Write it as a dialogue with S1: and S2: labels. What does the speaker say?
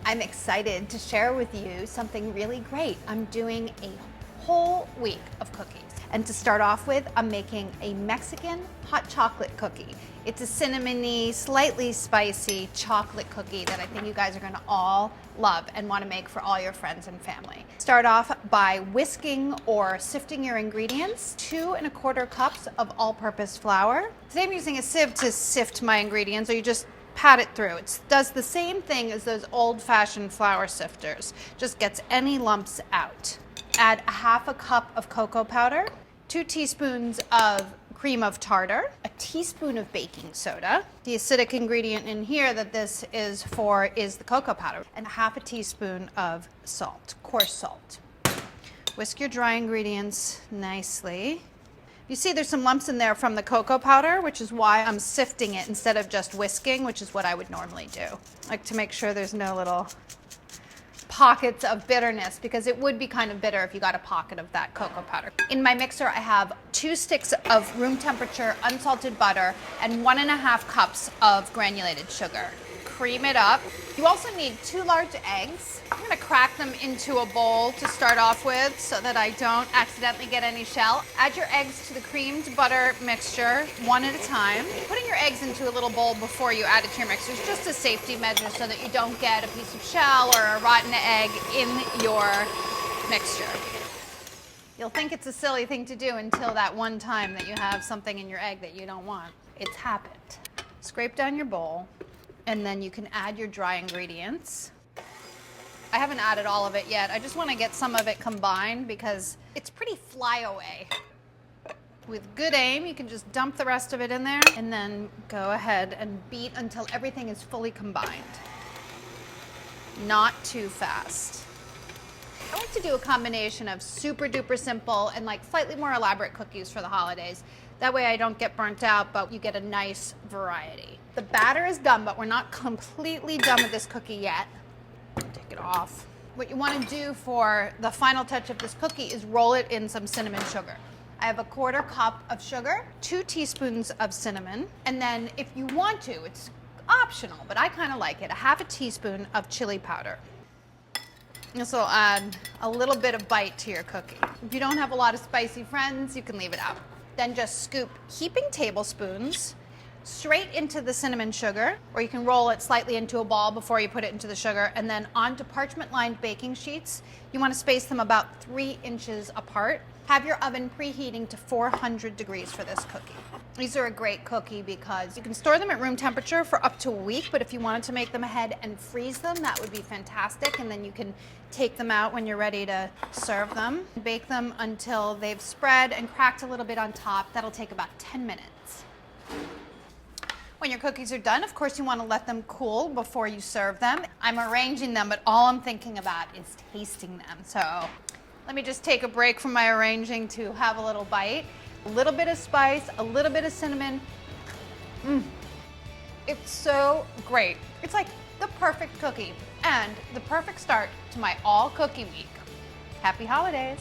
S1: I'm excited to share with you something really great. I'm doing a whole week of cookies. And to start off with, I'm making a Mexican hot chocolate cookie. It's a cinnamony, slightly spicy chocolate cookie that I think you guys are gonna all love and wanna make for all your friends and family. Start off by whisking or sifting your ingredients, 2 1/4 cups of all-purpose flour. Today I'm using a sieve to sift my ingredients, or you just pat it through. It does the same thing as those old-fashioned flour sifters, just gets any lumps out. Add 1/2 cup of cocoa powder, 2 teaspoons of cream of tartar, a teaspoon of baking soda. The acidic ingredient in here that this is for is the cocoa powder, and 1/2 teaspoon of salt, coarse salt. Whisk your dry ingredients nicely. You see there's some lumps in there from the cocoa powder, which is why I'm sifting it instead of just whisking, which is what I would normally do. I like to make sure there's no little pockets of bitterness, because it would be kind of bitter if you got a pocket of that cocoa powder. In my mixer, I have 2 sticks of room temperature unsalted butter and 1.5 cups of granulated sugar. Cream it up. You also need 2 large eggs. I'm gonna crack them into a bowl to start off with so that I don't accidentally get any shell. Add your eggs to the creamed butter mixture one at a time. Putting your eggs into a little bowl before you add it to your mixer is just a safety measure so that you don't get a piece of shell or a rotten egg in your mixture. You'll think it's a silly thing to do until that one time that you have something in your egg that you don't want. It's happened. Scrape down your bowl, and then you can add your dry ingredients. I haven't added all of it yet. I just want to get some of it combined because it's pretty flyaway. With good aim, you can just dump the rest of it in there and then go ahead and beat until everything is fully combined. Not too fast. I like to do a combination of super duper simple and like slightly more elaborate cookies for the holidays. That way I don't get burnt out, but you get a nice variety. The batter is done, but we're not completely done with this cookie yet. Take it off. What you want to do for the final touch of this cookie is roll it in some cinnamon sugar. I have 1/4 cup of sugar, 2 teaspoons of cinnamon, and then if you want to, it's optional, but I kind of like it, 1/2 teaspoon of chili powder. This will add a little bit of bite to your cookie. If you don't have a lot of spicy friends, you can leave it out. Then just scoop heaping tablespoons straight into the cinnamon sugar, or you can roll it slightly into a ball before you put it into the sugar, and then onto parchment-lined baking sheets. You want to space them about 3 inches apart. Have your oven preheating to 400 degrees for this cookie. These are a great cookie because you can store them at room temperature for up to a week, but if you wanted to make them ahead and freeze them, that would be fantastic, and then you can take them out when you're ready to serve them. Bake them until they've spread and cracked a little bit on top. That'll take about 10 minutes. When your cookies are done, of course, you want to let them cool before you serve them. I'm arranging them, but all I'm thinking about is tasting them. So let me just take a break from my arranging to have a little bite. A little bit of spice, a little bit of cinnamon. It's so great. It's like the perfect cookie and the perfect start to my all cookie week. Happy holidays.